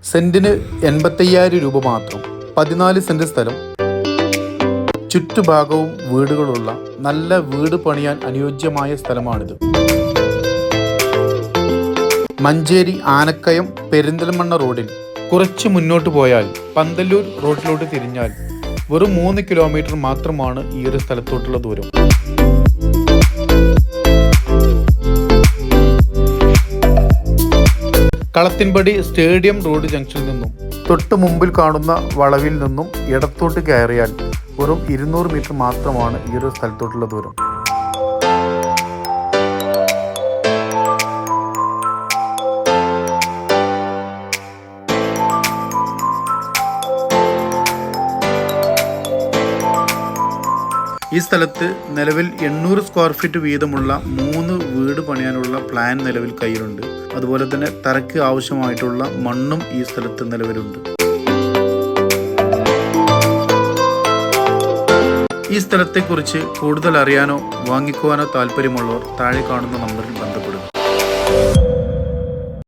സെന്റിന് 85,000 രൂപ മാത്രം. 14 സെന്റ് സ്ഥലം, ചുറ്റുഭാഗവും വീടുകളുള്ള നല്ല വീട് പണിയാൻ അനുയോജ്യമായ സ്ഥലമാണിത്. മഞ്ചേരി ആനക്കയം പെരിന്തൽമണ്ണ റോഡിൽ കുറച്ച് മുന്നോട്ട് പോയാൽ പന്തല്ലൂർ റോഡിലോട്ട് തിരിഞ്ഞാൽ വെറും 3 കിലോമീറ്റർ മാത്രമാണ് ഈ ഒരു സ്ഥലത്തോട്ടുള്ള ദൂരം. കളത്തിൻപടി സ്റ്റേഡിയം റോഡ് ജംഗ്ഷനിൽ നിന്നും തൊട്ട് മുമ്പിൽ കാണുന്ന വളവിൽ നിന്നും ഇടത്തോട്ട് കയറിയാൽ വെറും 200 മീറ്റർ മാത്രമാണ് ഈ ഒരു സ്ഥലത്തോട്ടുള്ള ദൂരം. ഈ സ്ഥലത്ത് നിലവിൽ 800 സ്ക്വയർ ഫീറ്റ് വീതമുള്ള 3 വീട് പണിയാനുള്ള പ്ലാൻ നിലവിൽ കയ്യിലുണ്ട്. അതുപോലെ തന്നെ തറയ്ക്ക് ആവശ്യമായിട്ടുള്ള മണ്ണും ഈ സ്ഥലത്ത് നിലവിലുണ്ട്. ഈ സ്ഥലത്തെക്കുറിച്ച് കൂടുതൽ അറിയാനോ വാങ്ങിക്കുവാനോ താല്പര്യമുള്ളവർ താഴെ കാണുന്ന നമ്പറിൽ ബന്ധപ്പെടുക.